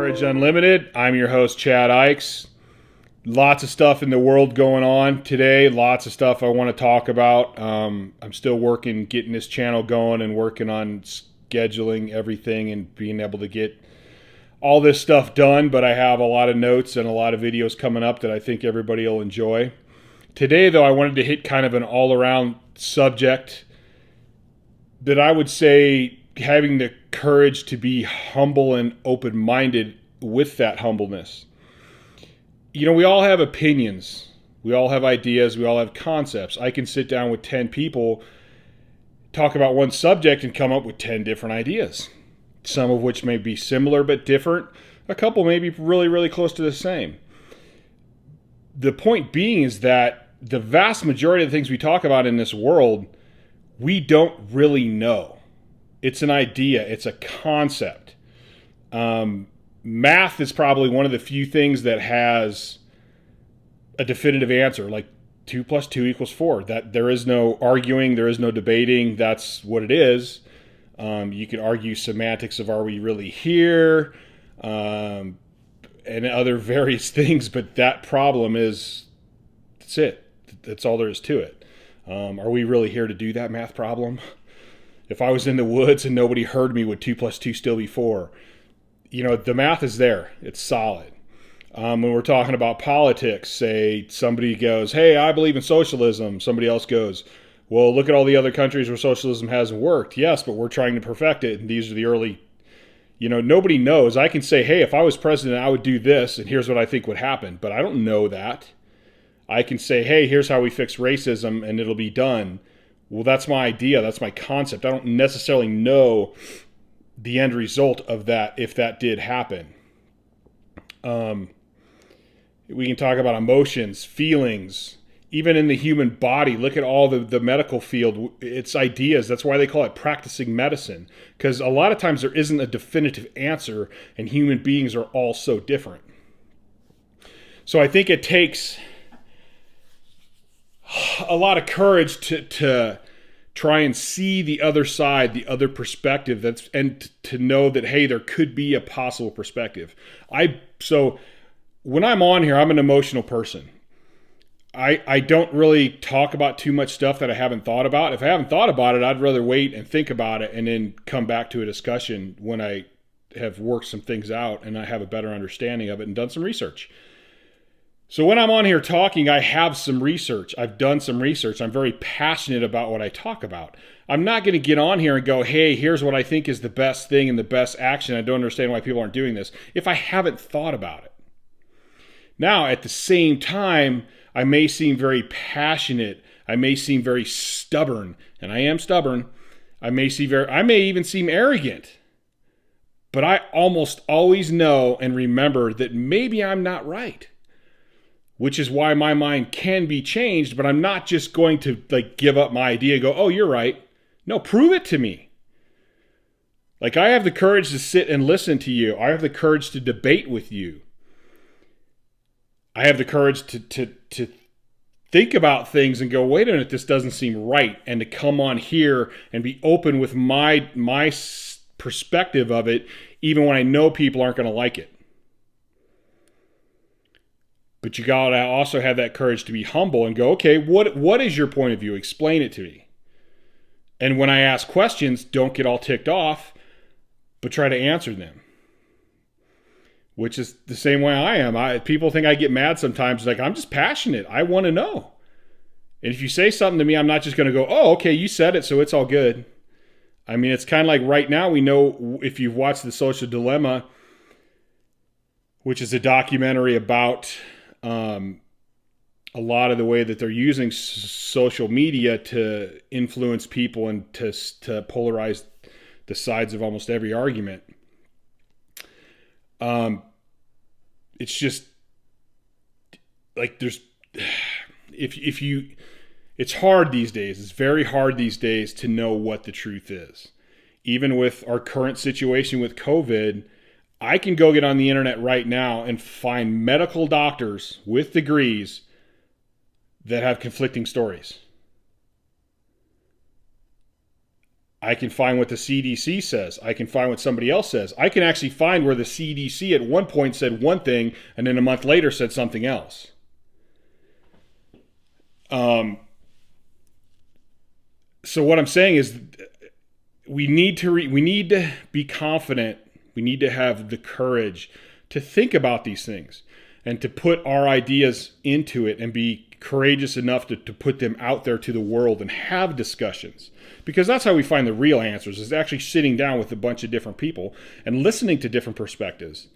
Courage Unlimited. I'm your host, Chad Ikes. Lots of stuff in the world going on today. Lots of stuff I want to talk about. I'm still working, getting this channel going and working on scheduling everything and being able to get all this stuff done. But I have a lot of notes and a lot of videos coming up that I think everybody will enjoy. Today, though, I wanted to hit kind of an all-around subject that I would say having the courage to be humble and open-minded with that humbleness. You know, we all have opinions. We all have ideas. We all have concepts. I can sit down with 10 people, talk about one subject, and come up with 10 different ideas. Some of which may be similar but different. A couple may be really, really close to the same. The point being is that the vast majority of the things we talk about in this world, we don't really know. It's an idea. It's a concept. Math is probably one of the few things that has a definitive answer, like 2 plus 2 equals 4. That there is no arguing, there is no debating. That's what it is. You can argue semantics of are we really here, and other various things, but that problem is, that's it. That's all there is to it. Are we really here to do that math problem? If I was in the woods and nobody heard me, would 2 plus 2 still be 4? You know, the math is there. It's solid. When we're talking about politics, say somebody goes, hey, I believe in socialism. Somebody else goes, well, look at all the other countries where socialism hasn't worked. Yes, but we're trying to perfect it. And these are the early, nobody knows. I can say, hey, if I was president, I would do this. And here's what I think would happen. But I don't know that. I can say, hey, here's how we fix racism and it'll be done. Well, that's my idea. That's my concept. I don't necessarily know the end result of that if that did happen. We can talk about emotions, feelings, even in the human body. Look at all the medical field. It's ideas. That's why they call it practicing medicine. Because a lot of times there isn't a definitive answer, and human beings are all so different. So I think it takes a lot of courage to try and see the other side, the other perspective, and to know that, hey, there could be a possible perspective. So when I'm on here, I'm an emotional person. I don't really talk about too much stuff that I haven't thought about. If I haven't thought about it, I'd rather wait and think about it and then come back to a discussion when I have worked some things out and I have a better understanding of it and done some research. So when I'm on here talking, I have some research. I've done some research. I'm very passionate about what I talk about. I'm not going to get on here and go, hey, here's what I think is the best thing and the best action. I don't understand why people aren't doing this if I haven't thought about it. Now, at the same time, I may seem very passionate. I may seem very stubborn, and I am stubborn. I may even seem arrogant. But I almost always know and remember that maybe I'm not right. Which is why my mind can be changed, but I'm not just going to give up my idea and go, oh, you're right. No, prove it to me. I have the courage to sit and listen to you. I have the courage to debate with you. I have the courage to think about things and go, wait a minute, this doesn't seem right. And to come on here and be open with my perspective of it, even when I know people aren't going to like it. But you got to also have that courage to be humble and go, okay, what is your point of view? Explain it to me. And when I ask questions, don't get all ticked off, but try to answer them. Which is the same way I am. People think I get mad sometimes. I'm just passionate. I want to know. And if you say something to me, I'm not just going to go, oh, okay, you said it, so it's all good. I mean, it's kind of like right now, we know if you've watched The Social Dilemma, which is a documentary about a lot of the way that they're using social media to influence people and to polarize the sides of almost every argument. It's just it's hard these days. It's very hard these days to know what the truth is. Even with our current situation with COVID, I can go get on the internet right now and find medical doctors with degrees that have conflicting stories. I can find what the CDC says. I can find what somebody else says. I can actually find where the CDC at one point said one thing and then a month later said something else. So what I'm saying is we need to be confident. We need to have the courage to think about these things and to put our ideas into it and be courageous enough to put them out there to the world and have discussions. Because that's how we find the real answers, is actually sitting down with a bunch of different people and listening to different perspectives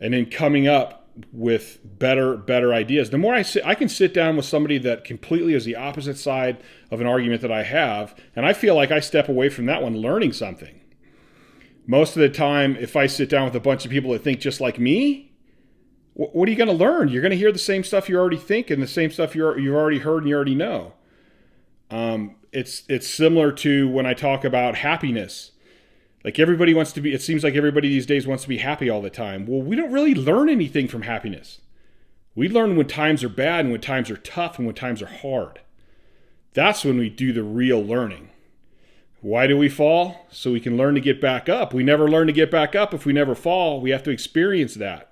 and then coming up with better ideas. The more I can sit down with somebody that completely is the opposite side of an argument that I have, and I feel like I step away from that one learning something. Most of the time, if I sit down with a bunch of people that think just like me, what are you going to learn? You're going to hear the same stuff you already think and the same stuff you've already heard and you already know. It's similar to when I talk about happiness. Like everybody wants to be, it seems like everybody these days wants to be happy all the time. Well, we don't really learn anything from happiness. We learn when times are bad and when times are tough and when times are hard. That's when we do the real learning. Why do we fall? So we can learn to get back up. We never learn to get back up if we never fall. We have to experience that.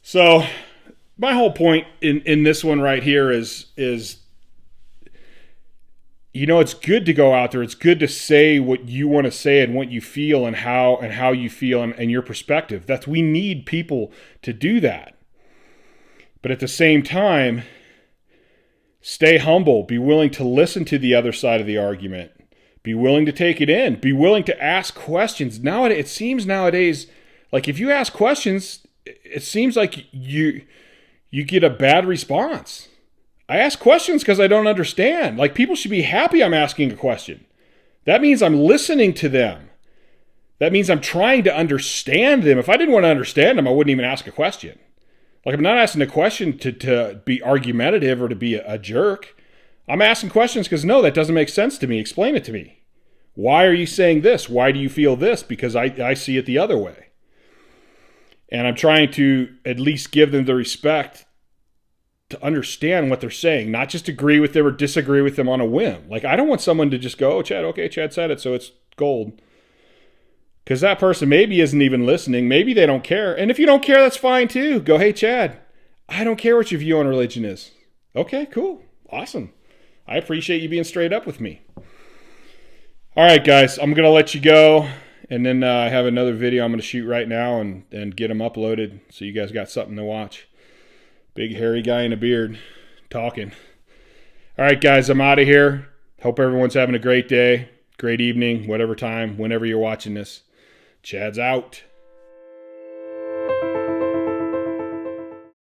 So my whole point in this one right here is it's good to go out there. It's good to say what you want to say and what you feel and how you feel and your perspective. We need people to do that. But at the same time, stay humble. Be willing to listen to the other side of the argument. Be willing to take it in. Be willing to ask questions. Nowadays, it seems like if you ask questions, it seems like you get a bad response. I ask questions because I don't understand. Like, people should be happy I'm asking a question. That means I'm listening to them. That means I'm trying to understand them. If I didn't want to understand them, I wouldn't even ask a question. Like, I'm not asking a question to be argumentative or to be a jerk. I'm asking questions because, no, that doesn't make sense to me. Explain it to me. Why are you saying this? Why do you feel this? Because I see it the other way. And I'm trying to at least give them the respect to understand what they're saying, not just agree with them or disagree with them on a whim. Like, I don't want someone to just go, oh, Chad, okay, Chad said it, so it's gold. Because that person maybe isn't even listening. Maybe they don't care. And if you don't care, that's fine too. Go, hey, Chad, I don't care what your view on religion is. Okay, cool. Awesome. I appreciate you being straight up with me. All right, guys, I'm going to let you go. And then I have another video I'm going to shoot right now and get them uploaded so you guys got something to watch. Big hairy guy in a beard talking. All right, guys, I'm out of here. Hope everyone's having a great day, great evening, whatever time, whenever you're watching this. Chad's out.